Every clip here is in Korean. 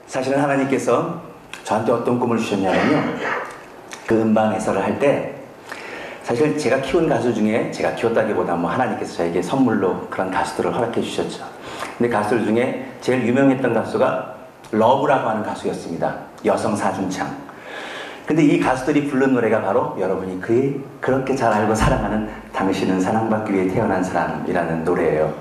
사실은 하나님께서 저한테 어떤 꿈을 주셨냐면요, 그 음반 해설을 할 때 사실 제가 키운 가수 중에, 제가 키웠다기보다 뭐 하나님께서 저에게 선물로 그런 가수들을 허락해 주셨죠. 근데 가수들 중에 제일 유명했던 가수가 러브라고 하는 가수였습니다. 여성 사중창. 근데 이 가수들이 부른 노래가 바로 여러분이 그렇게 잘 알고 사랑하는 당신은 사랑받기 위해 태어난 사람이라는 노래예요.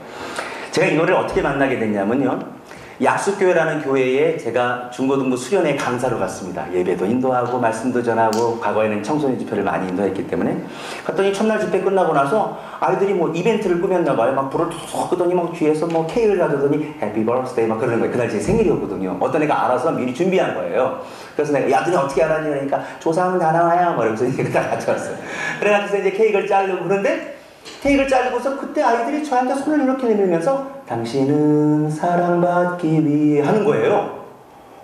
제가 이 노래를 어떻게 만나게 됐냐면요, 약수교회라는 교회에 제가 중고등부 수련회 강사로 갔습니다. 예배도 인도하고 말씀도 전하고 과거에는 청소년 집회를 많이 인도했기 때문에 갔더니 첫날 집회 끝나고 나서 아이들이 뭐 이벤트를 꾸몄나 봐요. 막 불을 툭 끄더니 막 뒤에서 뭐 케이크를 가져더니 해피 버스데이 막 그러는 거예요. 그날 제 생일이었거든요. 어떤 애가 알아서 미리 준비한 거예요. 그래서 내가 야, 너네 어떻게 알았니? 그러니까 조상은 다 나와야 뭐 이러면서 이렇게 다 가져왔어요. 그래가지고 이제 케이크를 자르고 그런데 케이크를 자르고서 그때 아이들이 저한테 손을 이렇게 내밀면서 당신은 사랑받기 위해 하는 거예요.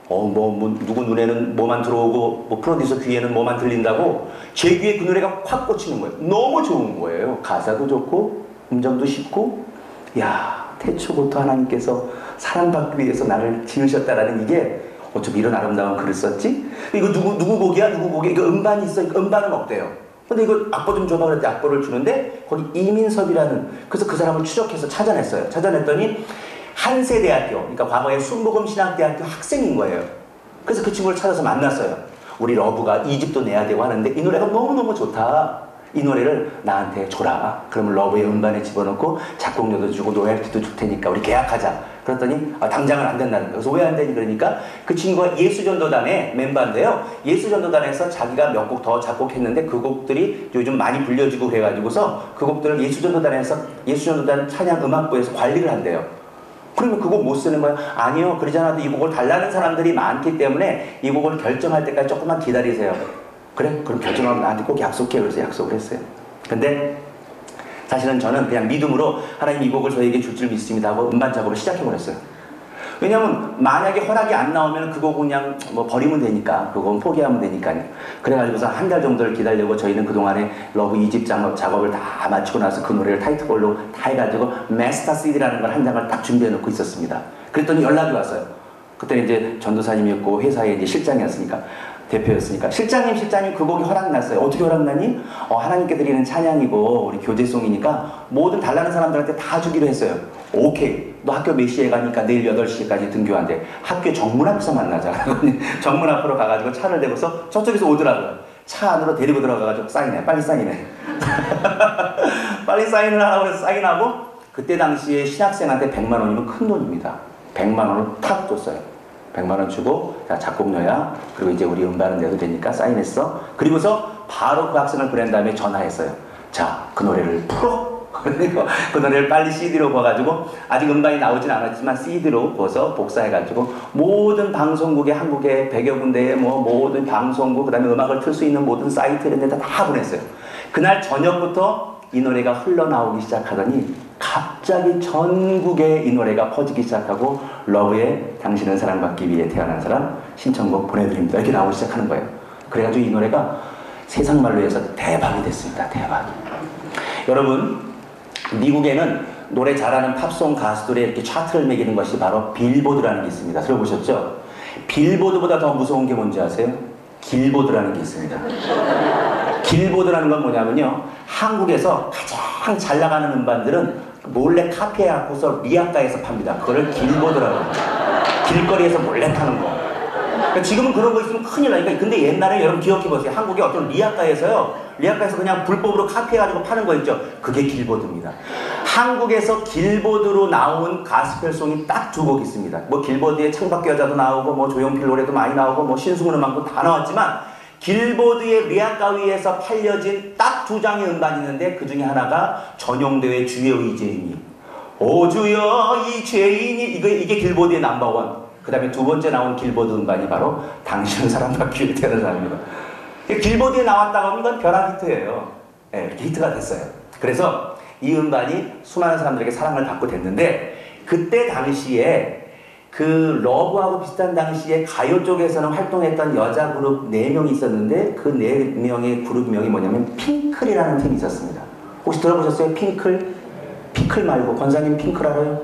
누구 눈에는 뭐만 들어오고 뭐 프로듀서 귀에는 뭐만 들린다고 제 귀에 그 노래가 확 꽂히는 거예요. 너무 좋은 거예요. 가사도 좋고 음정도 쉽고, 야, 태초부터 하나님께서 사랑받기 위해서 나를 지으셨다라는, 이게 어쩜 이런 아름다운 글을 썼지? 이거 누구 곡이야? 누구 곡이야? 이거 음반이 있어? 음반은 없대요. 근데 이거 악보 좀 줘봐 그랬더니 악보를 주는데 거기 이민섭이라는, 그래서 그 사람을 추적해서 찾아냈어요. 찾아냈더니 한세대학교, 그러니까 과거에 순복음신학대학교 학생인 거예요. 그래서 그 친구를 찾아서 만났어요. 우리 러브가 2집도 내야 되고 하는데 이 노래가 너무너무 좋다. 이 노래를 나한테 줘라. 그러면 러브의 음반에 집어넣고 작곡료도 주고 로열티도 줄 테니까 우리 계약하자. 그랬더니 당장은 안 된다는 거예요. 그래서 왜 안 되니? 그러니까 그 친구가 예수전도단의 멤버인데요. 예수전도단에서 자기가 몇 곡 더 작곡했는데 그 곡들이 요즘 많이 불려지고 그래가지고서 그 곡들을 예수전도단 찬양음악부에서 관리를 한대요. 그러면 그 곡 못 쓰는 거야? 아니요. 그러지 않아도 이 곡을 달라는 사람들이 많기 때문에 이 곡을 결정할 때까지 조금만 기다리세요. 그래? 그럼 결정하면 나한테 꼭 약속해. 그래서 약속을 했어요. 근데 사실은 저는 그냥 믿음으로 하나님 이 곡을 저에게 줄 줄 믿습니다 하고 음반 작업을 시작해버렸어요. 왜냐면 만약에 허락이 안 나오면 그 곡은 그냥 뭐 버리면 되니까, 그건 포기하면 되니까요. 그래가지고서 한 달 정도를 기다리고 저희는 그동안에 러브 2집 작업을 다 마치고 나서 그 노래를 타이틀곡로 다 해가지고 마스터 CD라는 걸 한 장을 딱 준비해 놓고 있었습니다. 그랬더니 연락이 왔어요. 그때 이제 전도사님이었고 회사의 이제 실장이었으니까, 대표였으니까, 실장님 그 곡이 허락났어요. 어떻게 허락나니? 하나님께 드리는 찬양이고 우리 교제송이니까 뭐든 달라는 사람들한테 다 주기로 했어요. 오케이. 너 학교 몇 시에 가니까 내일 8시까지 등교한대. 학교 정문 앞에서 만나자. 정문 앞으로 가가지고 차를 대고서 저쪽에서 오더라고요. 차 안으로 데리고 들어가가지고 사인해. 빨리 사인해. 빨리 사인을 하라고 해서 사인하고, 그때 당시에 신학생한테 100만 원이면 큰 돈입니다. 100만 원을 탁 줬어요. 100만 원 주고, 자, 작곡료야. 그리고 이제 우리 음반은 내도 되니까 사인했어. 그리고서 바로 그 학생을 보낸 다음에 전화했어요. 자, 그 노래를 풀어. 그 노래를 빨리 CD로 부어가지고, 아직 음반이 나오진 않았지만 CD로 부어서 복사해가지고 모든 방송국에, 한국에 100여 군데에 뭐 모든 방송국, 그 다음에 음악을 틀 수 있는 모든 사이트 이런 데다 다 보냈어요. 그날 저녁부터 이 노래가 흘러나오기 시작하더니 갑자기 전국에 이 노래가 퍼지기 시작하고, 러브의 당신은 사랑받기 위해 태어난 사람 신청곡 보내드립니다. 이렇게 나오기 시작하는 거예요. 그래가지고 이 노래가 세상말로 해서 대박이 됐습니다. 대박. 여러분, 미국에는 노래 잘하는 팝송 가수들의 이렇게 차트를 매기는 것이 바로 빌보드라는 게 있습니다. 들어보셨죠? 빌보드보다 더 무서운 게 뭔지 아세요? 길보드라는 게 있습니다. 길보드라는 건 뭐냐면요, 한국에서 가장 잘 나가는 음반들은 몰래 카피해갖고서 리아카에서 팝니다. 그거를 길보드라고 합니다. 길거리에서 몰래 타는 거. 그러니까 지금은 그런 거 있으면 큰일 나니까. 근데 옛날에 여러분 기억해보세요. 한국에 어떤 리아카에서요, 리아카에서 그냥 불법으로 카피해가지고 파는 거 있죠. 그게 길보드입니다. 한국에서 길보드로 나온 가스펠송이 딱 2곡 있습니다. 뭐 길보드에 창밖의 여자도 나오고 뭐 조용필 노래도 많이 나오고 뭐 신승훈 음악도 다 나왔지만, 길보드의 리아카 위에서 팔려진 딱 2장의 음반이 있는데 그 중에 하나가 전용대회 주여 이 죄인이, 오 주여 이 죄인이, 이게 길보드의 넘버원. 그 다음에 2번째 나온 길보드 음반이 바로 당신은 사랑받기 위해 태어난 사람입니다. 길보드에 나왔다고 하면 이건 벼락 히트예요. 네, 이렇게 히트가 됐어요. 그래서 이 음반이 수많은 사람들에게 사랑을 받고 됐는데, 그때 당시에 그 러브하고 비슷한 당시에 가요 쪽에서는 활동했던 여자 그룹 4명이 있었는데, 그 4명의 그룹명이 뭐냐면 핑클이라는 팀이 있었습니다. 혹시 들어보셨어요? 핑클? 핑클 말고 권사님 핑클 알아요?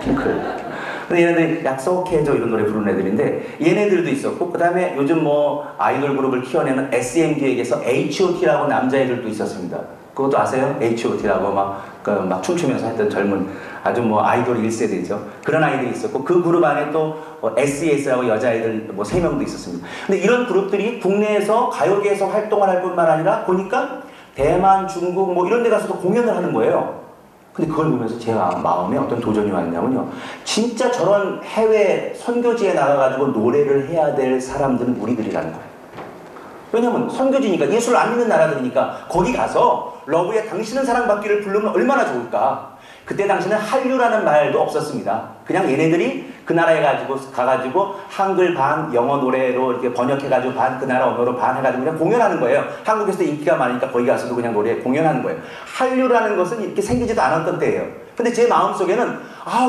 핑클. 근데 얘네들이 약속해줘 이런 노래 부르는 애들인데 얘네들도 있었고 그 다음에 요즘 뭐 아이돌 그룹을 키워내는 SM 기획에서 H.O.T라고 남자애들도 있었습니다. 그것도 아세요? H.O.T라고 막 춤추면서 했던 젊은 아주 뭐 아이돌 1세대죠. 그런 아이들이 있었고 그 그룹 안에 또 SES라고 여자아이들 뭐 3명도 있었습니다. 근데 이런 그룹들이 국내에서 가요계에서 활동을 할 뿐만 아니라 보니까 대만, 중국 뭐 이런 데 가서도 공연을 하는 거예요. 근데 그걸 보면서 제 마음에 어떤 도전이 왔냐면요. 진짜 저런 해외 선교지에 나가가지고 노래를 해야 될 사람들은 우리들이라는 거예요. 왜냐면 선교지니까 예수를 안 믿는 나라들이니까 거기 가서 러브의 당신은 사랑받기를 부르면 얼마나 좋을까. 그때 당시는 한류라는 말도 없었습니다. 그냥 얘네들이 그 나라에 가가지고 한글 반 영어 노래로 이렇게 번역해가지고 반 그 나라 언어로 반 해가지고 그냥 공연하는 거예요. 한국에서 인기가 많으니까 거기 가서도 그냥 노래 공연하는 거예요. 한류라는 것은 이렇게 생기지도 않았던 때예요. 근데 제 마음속에는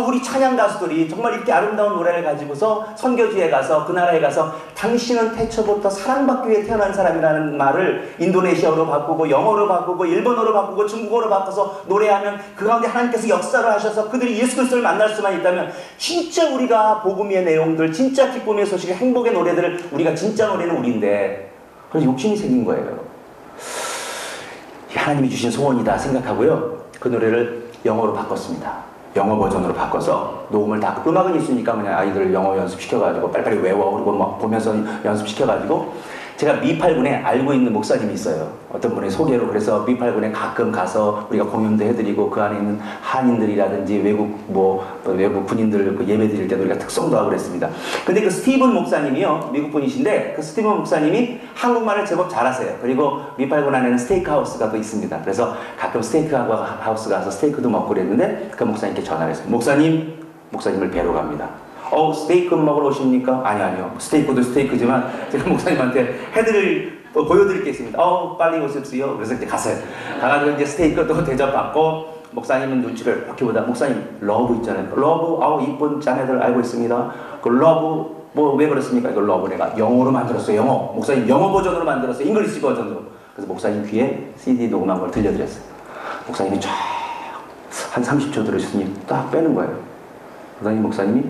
우리 찬양 가수들이 정말 이렇게 아름다운 노래를 가지고서 선교지에 가서 그 나라에 가서 당신은 태초부터 사랑받기 위해 태어난 사람이라는 말을 인도네시아어로 바꾸고 영어로 바꾸고 일본어로 바꾸고 중국어로 바꿔서 노래하면 그 가운데 하나님께서 역사를 하셔서 그들이 예수 그리스도를 만날 수만 있다면 진짜 우리가 복음의 내용들 진짜 기쁨의 소식 행복의 노래들을 우리가 진짜 노래는 우리인데 그래서 욕심이 생긴 거예요. 하나님이 주신 소원이다 생각하고요. 그 노래를 영어로 바꿨습니다. 영어 버전으로 바꿔서 녹음을 다 음악은 있으니까 그냥 아이들 영어 연습시켜가지고 빨리빨리 외워 그리고 막 보면서 연습시켜가지고 제가 미팔군에 알고 있는 목사님이 있어요. 어떤 분의 소개로. 그래서 미팔군에 가끔 가서 우리가 공연도 해드리고 그 안에 있는 한인들이라든지 외국 군인들 예배 드릴 때도 우리가 특송도 하고 그랬습니다. 근데 그 스티븐 목사님이요. 미국 분이신데 그 스티븐 목사님이 한국말을 제법 잘하세요. 그리고 미팔군 안에는 스테이크 하우스가 또 있습니다. 그래서 가끔 스테이크 하우스 가서 스테이크도 먹고 그랬는데 그 목사님께 전화를 했어요. 목사님을 뵈러 갑니다. 스테이크 먹으러 오십니까? 아니요. 스테이크도 스테이크지만 제가 목사님한테 보여드릴 게 있습니다. 빨리 오십시오. 그래서 이제 갔어요. 가가지고 이제 스테이크 또 대접받고 목사님은 눈치를 이렇게 보다 목사님 러브 있잖아요. 러브 이쁜 자매들 알고 있습니다. 그 러브 왜 그렇습니까? 이걸 러브 내가 영어로 만들었어요. 영어. 목사님 영어 버전으로 만들었어요. 잉글리시 버전으로. 그래서 목사님 귀에 CD 녹음한 걸 들려드렸어요. 목사님이 쫙 한 30초 들으셨으니 딱 빼는 거예요. 그러더니 목사님이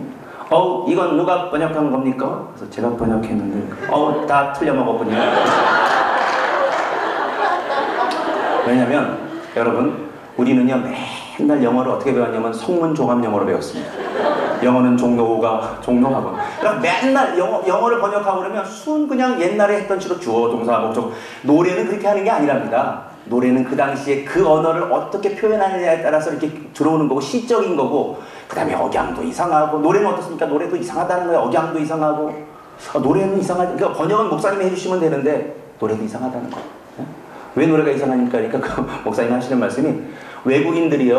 이건 누가 번역한 겁니까? 그래서 제가 번역했는데 다 틀려 먹었군요. 왜냐면 여러분 우리는요 맨날 영어를 어떻게 배웠냐면 성문 종합 영어로 배웠습니다. 영어는 종로학원. 그러니까 맨날 영어를 번역하고 그러면 그냥 옛날에 했던 식으로 주어 동사 목적. 노래는 그렇게 하는 게 아니랍니다. 노래는 그 당시에 그 언어를 어떻게 표현하느냐에 따라서 이렇게 들어오는 거고 시적인 거고 그 다음에 억양도 이상하고 노래는 어떻습니까? 노래도 이상하다는 거예요. 억양도 이상하고 노래는 이상하지. 그러니까 번역은 목사님이 해주시면 되는데 노래도 이상하다는 거예요. 왜 노래가 이상하니까? 그러니까 그 목사님 하시는 말씀이 외국분들이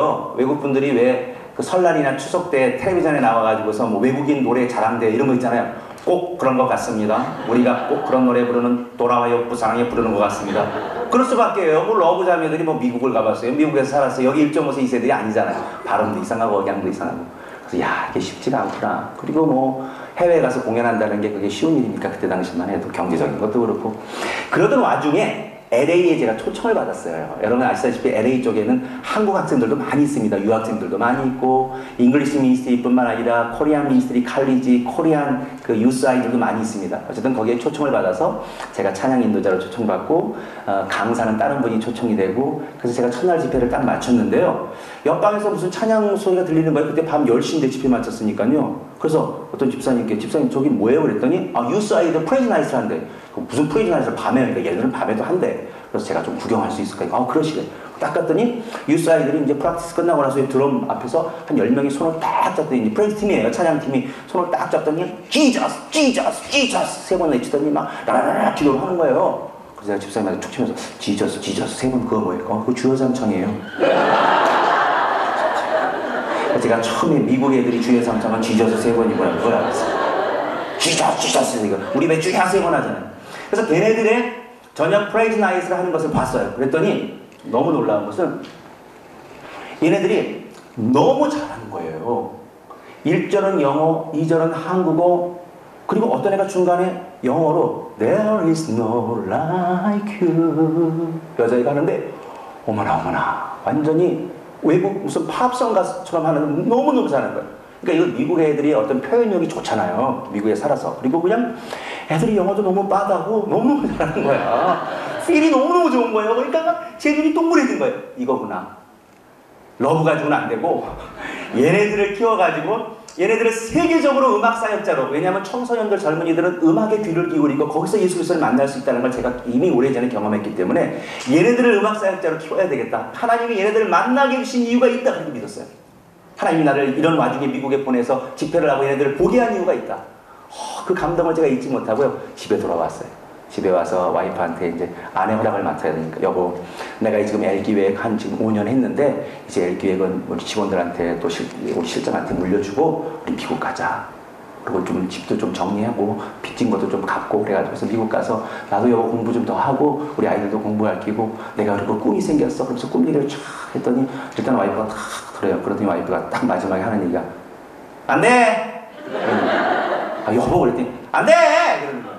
왜 그 설날이나 추석 때 텔레비전에 나와가지고서 뭐 외국인 노래 자랑대 이런 거 있잖아요. 꼭 그런 것 같습니다. 우리가 꼭 그런 노래 부르는 돌아와요 부사랑에 부르는 것 같습니다. 그럴 수밖에요. 러브 자매들이 미국을 가봤어요. 미국에서 살았어요. 여기 1.5세 2세들이 아니잖아요. 발음도 이상하고 억양도 이상하고. 그래서 이게 쉽지가 않구나. 그리고 해외에 가서 공연한다는 게 그게 쉬운 일입니까? 그때 당시만 해도 경제적인 것도 그렇고. 그러던 와중에 LA에 제가 초청을 받았어요. 여러분 아시다시피 LA 쪽에는 한국 학생들도 많이 있습니다. 유학생들도 많이 있고 잉글리시 미니스트리뿐만 아니라 코리안 미니스트리 칼리지, 코리안 그 유스 아이들도 많이 있습니다. 어쨌든 거기에 초청을 받아서 제가 찬양 인도자로 초청받고 강사는 다른 분이 초청이 되고 그래서 제가 첫날 집회를 딱 마쳤는데요. 옆방에서 무슨 찬양 소리가 들리는 거예요. 그때 밤 10시인데 집회 마쳤으니까요. 그래서 어떤 집사님 저기 뭐예요? 그랬더니 유스 아이들 프레이즈 나이트 한대. 무슨 프레이즈 나이트를 밤에 하니까 얘들은 밤에도 한대. 그래서 제가 좀 구경할 수 있을까? 그러시래. 딱 갔더니 유스 아이들이 이제 프랙티스 끝나고 나서 드럼 앞에서 한 10명이 손을 딱 잡더니 프레이즈 팀이에요. 찬양팀이 손을 딱 잡더니 지저스 세 번 외치더니 막 라라라 기도를 하는 거예요. 그래서 제가 집사님한테 툭 치면서 지저스 세 번 그거 뭐예요? 그거 주여삼창이에요. 제가 처음에 미국 애들이 주여삼창은 지저스 세 번이 뭐야 그걸 알았어요. 지저스 이거 우리 왜 주여 세 번 하잖아요. 그래서 걔네들의 저녁 프레이즈 나이트를 하는 것을 봤어요. 그랬더니 너무 놀라운 것은 얘네들이 너무 잘하는 거예요. 1절은 영어, 2절은 한국어, 그리고 어떤 애가 중간에 영어로 There is no like you 여자애가 하는데 어머나 완전히 외국 무슨 팝송 가수처럼 하는 너무너무 잘하는 거예요. 그러니까 이거 미국 애들이 어떤 표현력이 좋잖아요. 미국에 살아서. 그리고 그냥 애들이 영어도 너무 빠다고 너무너무 잘하는 거야. 필이 너무너무 좋은 거예요. 그러니까 제 눈이 동그래진 거예요. 이거구나. 러브 가지고는 안 되고 얘네들을 키워가지고 얘네들을 세계적으로 음악 사역자로, 왜냐하면 청소년들 젊은이들은 음악에 귀를 기울이고 거기서 예수 그리스도를 만날 수 있다는 걸 제가 이미 오래전에 경험했기 때문에 얘네들을 음악 사역자로 키워야 되겠다. 하나님이 얘네들을 만나게 해주신 이유가 있다. 그렇게 믿었어요. 하나님이 나를 이런 와중에 미국에 보내서 집회를 하고 얘네들을 보게 한 이유가 있다. 그 감동을 제가 잊지 못하고요. 집에 돌아왔어요. 집에 와서 와이프한테 이제 아내 허락을 맡아야 되니까, 여보, 내가 지금 L기획 한 지금 5년 했는데 이제 L기획은 우리 직원들한테 또 우리 실장한테 물려주고 우리 미국 가자. 그리고 좀 집도 좀 정리하고 빚진 것도 좀 갚고 그래가지고 미국 가서 나도 여보 공부 좀 더 하고 우리 아이들도 공부할끼고 내가 그리고 꿈이 생겼어. 그래서 꿈 얘기를 쫙 했더니 일단 와이프가 탁 그래요. 그러더니 와이프가 딱 마지막에 하는 얘기가 안 돼! 아, 여보 그랬더니 안 돼! 이러는 거예요.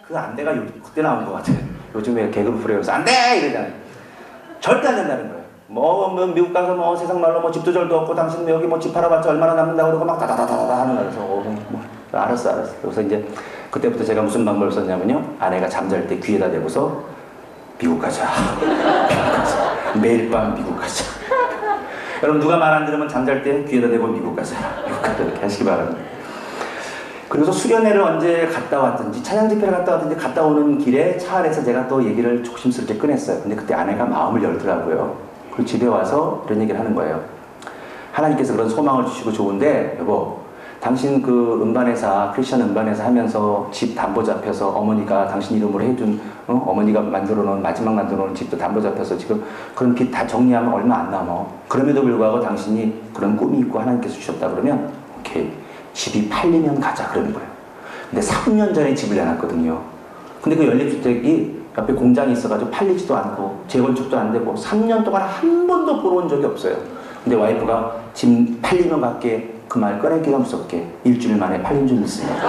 그 안 돼가 그때 나온 것 같아요. 요즘에 개그를 부려서 안 돼! 이러잖아요. 절대 안 된다는 거예요. 뭐 미국 가서 뭐 세상 말로 뭐 집도 절도 없고 당신 여기 뭐 집 팔아봤자 얼마나 남는다고 그러고 막 다다다다다 하는 거예요. 그래서 알았어. 그래서 이제 그때부터 제가 무슨 방법을 썼냐면요. 아내가 잠잘 때 귀에다 대고서 미국 가자. 미국 가자. 매일 밤 미국 가자. 여러분 누가 말 안 들으면 잠잘 때 귀에다 대고 미국 가자. 미국 가자. 이렇게 하시기 바랍니다. 그래서 수련회를 언제 갔다 왔든지 찬양 집회를 갔다 왔든지 갔다 오는 길에 차 안에서 제가 또 얘기를 조심스럽게 꺼냈어요. 근데 그때 아내가 마음을 열더라고요. 그리고 집에 와서 이런 얘기를 하는 거예요. 하나님께서 그런 소망을 주시고 좋은데 여보, 당신 그 음반회사, 크리스천 음반회사 하면서 집 담보 잡혀서 어머니가 당신 이름으로 해준 어머니가 만들어 놓은 마지막 만들어 놓은 집도 담보 잡혀서 지금 그런 빚 다 정리하면 얼마 안 남아. 그럼에도 불구하고 당신이 그런 꿈이 있고 하나님께서 주셨다 그러면 오케이. 집이 팔리면 가자 그러는 거예요. 근데 3년 전에 집을 내놨거든요. 근데 그 연립주택이 옆에 공장이 있어가지고 팔리지도 않고 재건축도 안 되고 3년 동안 한 번도 보러 온 적이 없어요. 근데 와이프가 집 팔리면 갈게 그 말 꺼내기가 무섭게 일주일 만에 팔린 줄 믿습니다.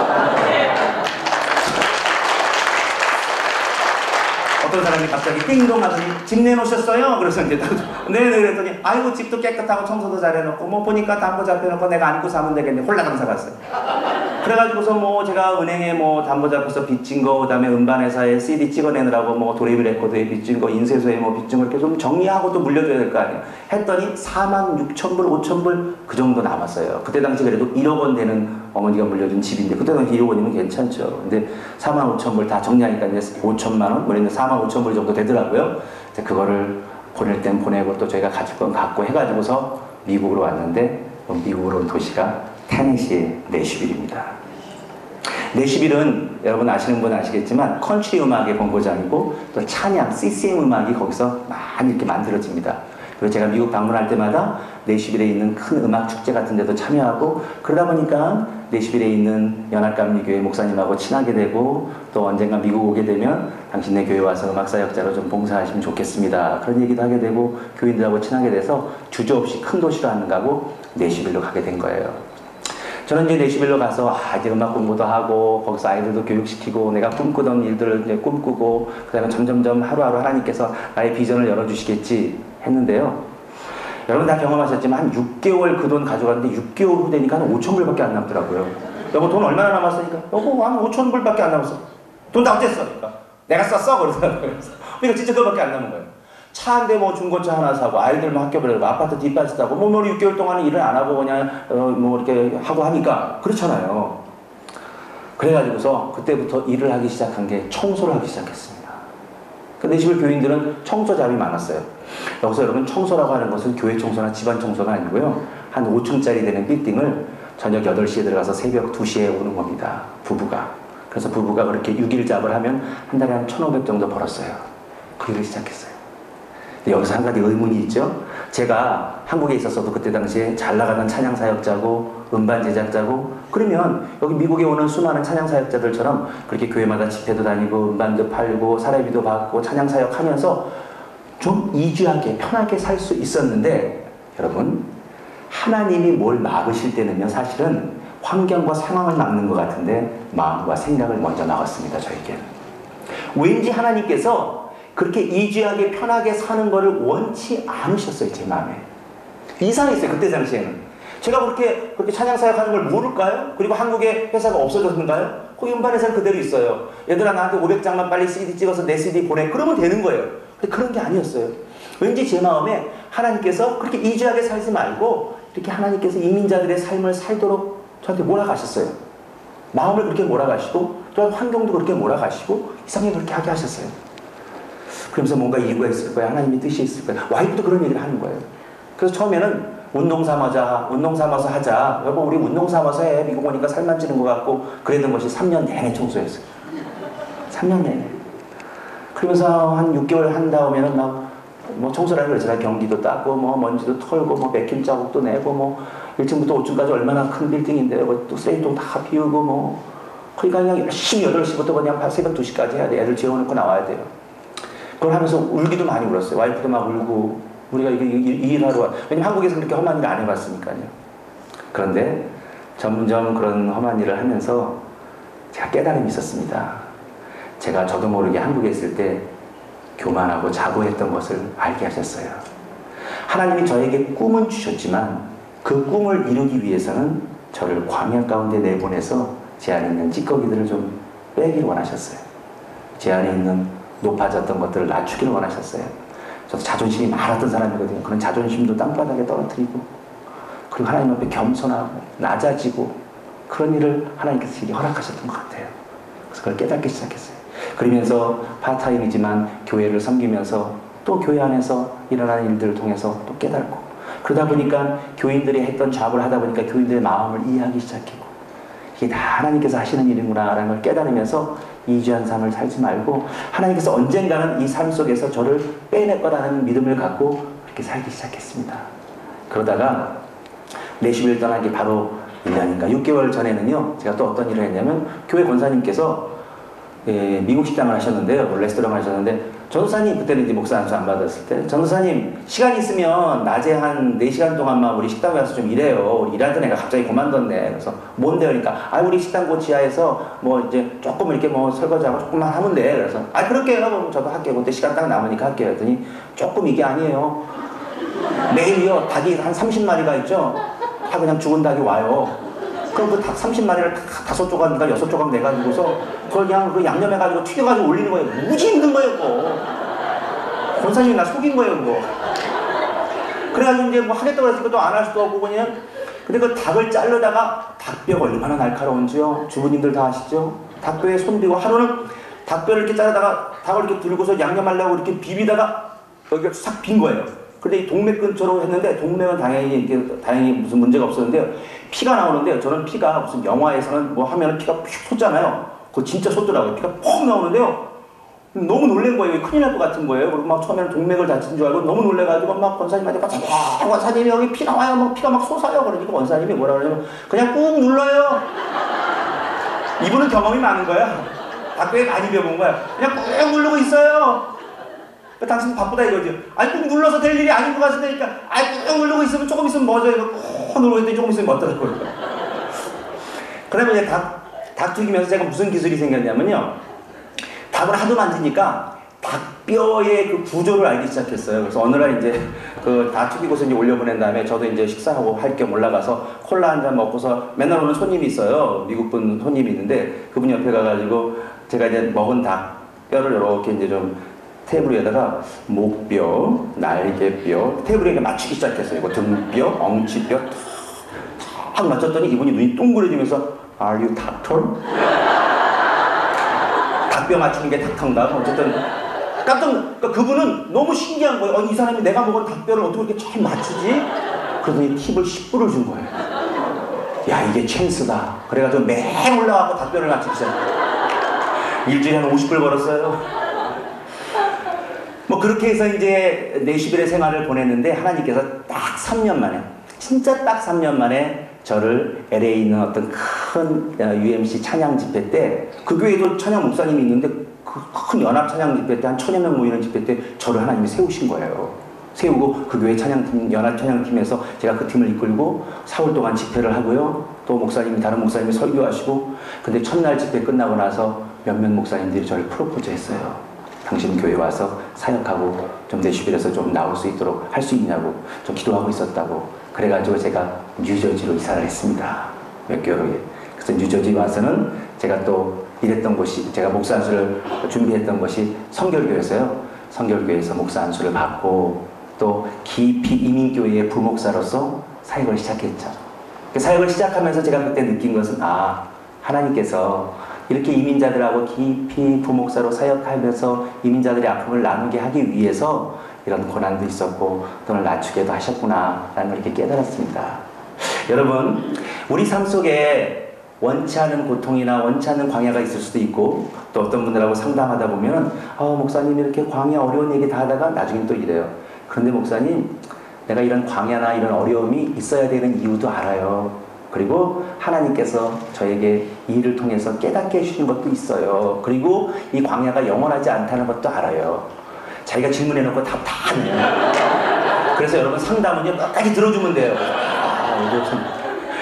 어떤 사람이 갑자기 띵동 하더니 집 내놓으셨어요? 그래서 이제 네네 그랬더니 아이고 집도 깨끗하고 청소도 잘해놓고 뭐 보니까 담보 잡혀놓고 내가 안고 사면 되겠네. 홀라당 사갔어요. 그래가지고서 뭐 제가 은행에 뭐 담보 잡혀서 빚진 거, 그 다음에 음반회사에 CD 찍어내느라고 뭐 도레미 레코드에 빚진 거, 인쇄소에 뭐 빚진 거 이렇게 좀 정리하고 또 물려줘야 될 거 아니에요. 했더니 46,000불, 5,000불 그 정도 남았어요. 그때 당시 그래도 1억 원 되는 어머니가 물려준 집인데 그때 당시 1억 원이면 괜찮죠. 근데 45,000불 다 정리하니까 이제 5천만 원, 우리는 45,000불 정도 되더라고요. 그거를 보낼 땐 보내고 또 저희가 가질 건 갖고 해가지고서 미국으로 왔는데 미국으로 온 도시가 테네시의 내슈빌입니다. 내슈빌은 여러분 아시는 분은 아시겠지만 컨트리 음악의 본고장이고 또 찬양, CCM 음악이 거기서 많이 이렇게 만들어집니다. 그리고 제가 미국 방문할 때마다 내슈빌에 있는 큰 음악 축제 같은 데도 참여하고 그러다 보니까 내슈빌에 있는 연합감리교회 목사님하고 친하게 되고 또 언젠가 미국 오게 되면 당신네 교회 와서 음악사역자로 좀 봉사하시면 좋겠습니다. 그런 얘기도 하게 되고 교인들하고 친하게 돼서 주저없이 큰 도시로 안 가고 내슈빌로 가게 된 거예요. 저는 이제 내슈빌로 가서 이제 음악 공부도 하고 거기서 아이들도 교육시키고 내가 꿈꾸던 일들을 이제 꿈꾸고 그 다음에 점점점 하루하루 하나님께서 나의 비전을 열어주시겠지 했는데요. 여러분 다 경험하셨지만 한 6개월 그 돈 가져갔는데 6개월 후 되니까 한 5,000불밖에 안 남더라고요. 여보 돈 얼마나 남았으니까 여보 한 5,000불밖에 안 남았어. 돈 다 어땠어? 그러니까 내가 썼어? 그러더라고요. 그러니까 진짜 그거밖에 안 남은 거예요. 차 한 대 뭐 중고차 하나 사고 아이들 뭐 학교 보내고 아파트 뒷받침 사고 뭐 6개월 동안은 일을 안 하고 그냥 뭐 이렇게 하고 하니까 그렇잖아요. 그래가지고서 그때부터 일을 하기 시작한 게 청소를 하기 시작했습니다. 근데 내시빌 교인들은 청소잡이 많았어요. 여기서 여러분 청소라고 하는 것은 교회 청소나 집안 청소가 아니고요. 한 5층짜리 되는 빌딩을 저녁 8시에 들어가서 새벽 2시에 오는 겁니다. 부부가. 그래서 부부가 그렇게 6일 잡을 하면 한 달에 한 1,500 정도 벌었어요. 그 일을 시작했어요. 여기서 한 가지 의문이 있죠. 제가 한국에 있었어도 그때 당시에 잘 나가는 찬양 사역자고 음반 제작자고 그러면 여기 미국에 오는 수많은 찬양 사역자들처럼 그렇게 교회마다 집회도 다니고 음반도 팔고 사례비도 받고 찬양 사역하면서 좀 이주하게 편하게 살 수 있었는데 여러분 하나님이 뭘 막으실 때는요 사실은 환경과 상황을 막는 것 같은데 마음과 생각을 먼저 막았습니다. 저에게는 왠지 하나님께서 그렇게 이주하게 편하게 사는 거를 원치 않으셨어요. 제 마음에 이상했어요. 그때 당시에는 제가 그렇게 찬양 사역하는 걸 모를까요? 그리고 한국에 회사가 없어졌는가요? 거기 음반회사는 그대로 있어요. 얘들아 나한테 500장만 빨리 CD 찍어서 내 CD 보내. 그러면 되는 거예요. 근데 그런 게 아니었어요. 왠지 제 마음에 하나님께서 그렇게 이주하게 살지 말고 이렇게 하나님께서 이민자들의 삶을 살도록 저한테 몰아가셨어요. 마음을 그렇게 몰아가시고 또한 환경도 그렇게 몰아가시고 이상하게 그렇게 하게 하셨어요. 그러면서 뭔가 이유가 있을 거야. 하나님의 뜻이 있을 거야. 와이프도 그런 얘기를 하는 거예요. 그래서 처음에는 운동 삼아서 하자. 여보 우리 운동 삼아서 해. 미국 오니까 살만 찌는 것 같고 그랬던 것이 3년 내내 청소했어요. 3년 내내. 그러면서 한 6개월 한 다음에는 막 뭐 청소를 하고 그랬잖아요. 경기도 닦고 뭐 먼지도 털고 뭐 백김 자국도 내고 뭐 1층부터 5층까지 얼마나 큰 빌딩인데요. 뭐 또 쓰레기통 다 비우고 뭐 그러니까 그냥 열심히 8시부터 그냥 새벽 2시까지 해야 돼. 애들 재워놓고 나와야 돼요. 그걸 하면서 울기도 많이 울었어요. 와이프도 막 울고 우리가 이 일하러 와. 왜냐면 한국에서 그렇게 험한 일을 안 해봤으니까요. 그런데 점점 그런 험한 일을 하면서 제가 깨달음이 있었습니다. 제가 저도 모르게 한국에 있을 때 교만하고 자고했던 것을 알게 하셨어요. 하나님이 저에게 꿈은 주셨지만 그 꿈을 이루기 위해서는 저를 광야 가운데 내보내서 제 안에 있는 찌꺼기들을 좀 빼기를 원하셨어요. 제 안에 있는 높아졌던 것들을 낮추기를 원하셨어요. 저도 자존심이 많았던 사람이거든요. 그런 자존심도 땅바닥에 떨어뜨리고 그리고 하나님 앞에 겸손하고 낮아지고 그런 일을 하나님께서 제게 허락하셨던 것 같아요. 그래서 그걸 깨닫기 시작했어요. 그러면서 파트타임이지만 교회를 섬기면서 또 교회 안에서 일어나는 일들을 통해서 또 깨닫고 그러다 보니까 교인들이 했던 잡을 하다 보니까 교인들의 마음을 이해하기 시작했고 이게 다 하나님께서 하시는 일이구나 라는 걸 깨달으면서 이주한 삶을 살지 말고 하나님께서 언젠가는 이 삶 속에서 저를 빼낼 거라는 믿음을 갖고 그렇게 살기 시작했습니다. 그러다가 내시빌 떠나기 바로 1년인가 6개월 전에는요 제가 또 어떤 일을 했냐면 교회 권사님께서 미국 식당을 하셨는데요. 레스토랑을 하셨는데 전도사님 그때는 이제 목사 안수 안 받았을 때 전도사님 시간 있으면 낮에 한 4시간 동안만 우리 식당에 와서 좀 일해요. 우리 일하던 애가 갑자기 그만뒀네. 그래서 뭔데요? 그러니까 우리 식당 그 지하에서 뭐 이제 조금 이렇게 뭐 설거지하고 조금만 하면 돼. 그래서 그렇게 해요. 그럼 저도 할게요. 그때 시간 딱 남으니까 할게요. 했더니 조금 이게 아니에요. 매일요 닭이 한 30마리가 있죠. 다 그냥 죽은 닭이 와요. 그럼 그 닭 30마리를 5조각인가 6조각 내가지고서 그걸 그냥 그 양념해가지고 튀겨가지고 올리는 거예요. 무지 힘든 거예요, 그거. 권사님이 나 속인 거예요, 그거. 그래가지고 이제 뭐 하겠다고 했으니까 또 안 할 수도 없고 그냥. 근데 그 닭을 자르다가 닭뼈가 얼마나 날카로운지요. 주부님들 다 아시죠? 닭뼈에 손비고 하루는 닭뼈를 이렇게 자르다가 닭을 이렇게 들고서 양념하려고 이렇게 비비다가 여기가 싹 빈 거예요. 근데 이 동맥 근처로 했는데 동맥은 다행히 무슨 문제가 없었는데요. 피가 나오는데요. 저는 피가 무슨 영화에서는 뭐 하면은 피가 푹 솟잖아요. 그거 진짜 솟더라고요. 피가 퍽 나오는데요. 너무 놀란 거예요. 큰일 날 것 같은 거예요. 그리고 막 처음에는 동맥을 다친 줄 알고 너무 놀래가지고 막 권사님한테 권사님이 여기 피 나와요. 막 피가 막 솟아요. 그러니까 권사님이 뭐라 그러냐면 그냥 꾹 눌러요. 이분은 경험이 많은 거야. 닭뼈에 많이 배워본 거야. 그냥 꾹 누르고 있어요. 당신 바쁘다 이거죠. 꾹 눌러서 될 일이 아닌 것 같으니까 꾹 누르고 있으면 조금 있으면 멎어요. 꾹 누르고 있더니 조금 있으면 멎더라고요. 그 다음에 이제 닭 튀기면서 제가 무슨 기술이 생겼냐면요. 닭을 하도 만지니까 닭뼈의 그 구조를 알기 시작했어요. 그래서 어느 날 이제 그 닭 튀기고서 이제 올려보낸 다음에 저도 이제 식사하고 할 겸 올라가서 콜라 한 잔 먹고서 맨날 오는 손님이 있어요. 미국분 손님이 있는데 그분 옆에 가가지고 제가 이제 먹은 닭뼈를 이렇게 이제 좀 테이블 위에다가 목뼈, 날개뼈, 테이블에 이렇게 맞추기 시작했어요. 이거 등뼈, 엉치뼈 탁 맞췄더니 이분이 눈이 동그래지면서 Are you doctor? 닭뼈 맞추는 게 닭탕다. 어쨌든 그러니까 그분은 너무 신기한 거예요. 이 사람이 내가 먹은 닭뼈를 어떻게 이렇게 잘 맞추지? 그러더니 팁을 10불을 준 거예요. 야 이게 찬스다. 그래가지고 매일 올라가고 닭뼈를 맞추기 시작했어요. 일주일에 한 50불 벌었어요. 뭐 그렇게 해서 이제 40일의 생활을 보냈는데 하나님께서 딱 3년 만에 진짜 딱 3년 만에 저를 LA에 있는 어떤 큰 UMC 찬양 집회 때 그 교회에도 찬양 목사님이 있는데 그 큰 연합 찬양 집회 때 한 1000여 명 모이는 집회 때 저를 하나님이 세우신 거예요. 세우고 그 교회 찬양팀 연합 찬양팀에서 제가 그 팀을 이끌고 4월 동안 집회를 하고요. 또 목사님이 다른 목사님이 설교하시고 근데 첫날 집회 끝나고 나서 몇몇 목사님들이 저를 프로포즈 했어요. 당신 교회 와서 사역하고 좀 내시빌에서 좀 나올 수 있도록 할 수 있냐고 좀 기도하고 있었다고 그래가지고 제가 뉴저지로 이사를 했습니다. 몇 개월 후에. 그래서 뉴저지 와서는 제가 또 일했던 곳이, 제가 목사 안수를 준비했던 것이 성결교였어요. 성결교에서 목사 안수를 받고 또 깊이 이민교회의 부목사로서 사역을 시작했죠. 그 사역을 시작하면서 제가 그때 느낀 것은, 하나님께서 이렇게 이민자들하고 깊이 부목사로 사역하면서 이민자들의 아픔을 나누게 하기 위해서 이런 고난도 있었고 또는 낮추게도 하셨구나 라는 걸 이렇게 깨달았습니다. 여러분, 우리 삶 속에 원치 않은 고통이나 원치 않은 광야가 있을 수도 있고, 또 어떤 분들하고 상담하다 보면 목사님 이렇게 광야 어려운 얘기 다 하다가 나중엔 또 이래요. 그런데 목사님, 내가 이런 광야나 이런 어려움이 있어야 되는 이유도 알아요. 그리고 하나님께서 저에게 이 일을 통해서 깨닫게 해주신 것도 있어요. 그리고 이 광야가 영원하지 않다는 것도 알아요. 자기가 질문해놓고 답 다 하네요. 그래서 여러분, 상담은요 끝까지 들어주면 돼요.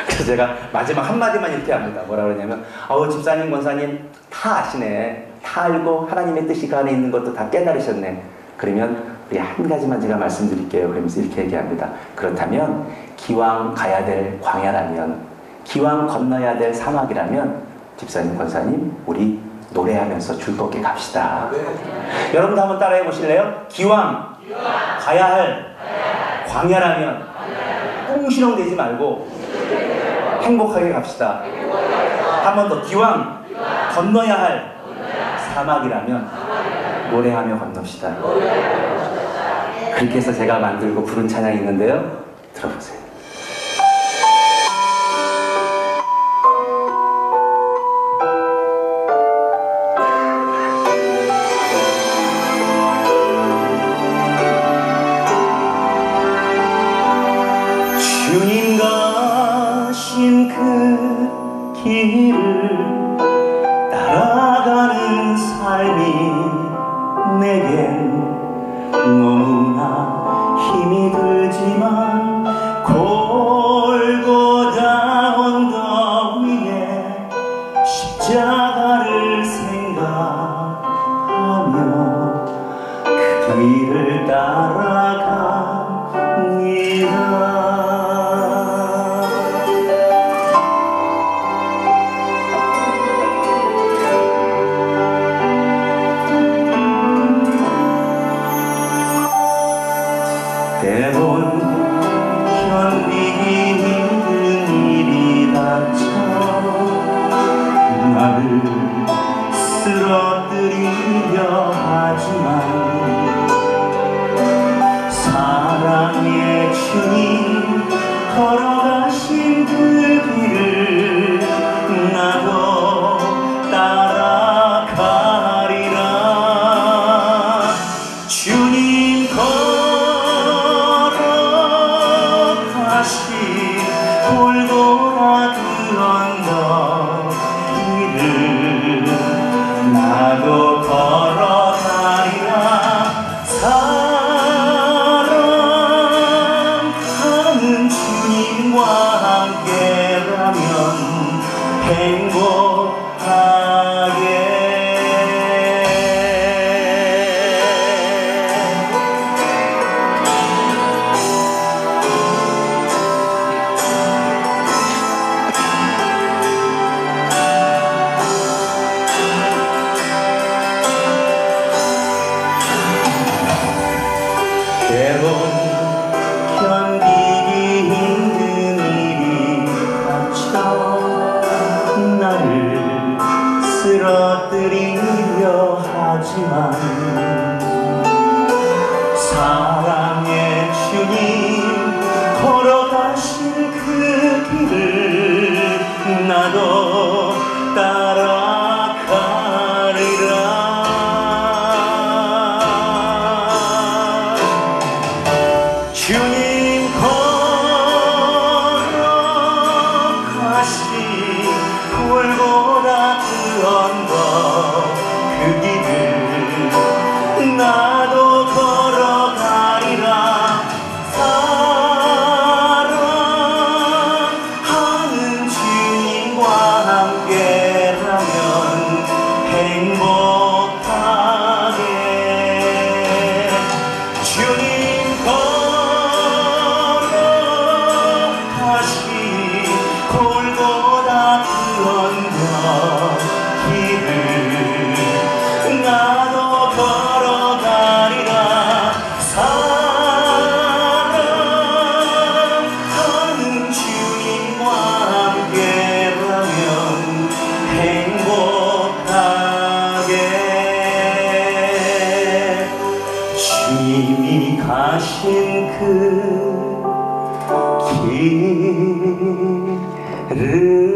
그래서 제가 마지막 한마디만 이렇게 합니다. 뭐라 그러냐면, 집사님, 권사님 다 아시네. 다 알고 하나님의 뜻이 그 안에 있는 것도 다 깨달으셨네. 그러면 우리 한 가지만 제가 말씀드릴게요. 그러면서 이렇게 얘기합니다. 그렇다면 기왕 가야 될 광야라면, 기왕 건너야 될 사막이라면, 집사님, 권사님, 우리 노래하면서 즐겁게 갑시다. 네. 여러분도 한번 따라해 보실래요? 기왕 가야 할 광야라면 꿍시렁 대지 말고 행복하게 갑시다. 한 번 더. 기왕 건너야 할 사막이라면 노래하며 건넙시다. 그렇게 해서 제가 만들고 부른 찬양이 있는데요. 들어보세요. 주님 가신 그 길을 따라가는 삶이 내겐 너무나 힘이 들지만, 골고다 언덕 위에 십자가를 생각하며 그 길을 따라갑니다. 때론 견디기 힘든 일이 닥쳐 나를 쓰러뜨리려 하지만, 사랑의 주님 걸어가신 그 길을 나도 따라가리라. 주님 골고다 그 언덕 길을 나도 걸어가리라. 사랑하는 주님과 함께라면 행복하게. 때론 견디기 힘든 일이 닥쳐 나를 쓰러뜨리려 하지만, 사랑의 주님 걸어가신 그 길을 나도 따라가리라. 주님 걸어가신 골고다 그 언덕 그 길을 가신 그 길을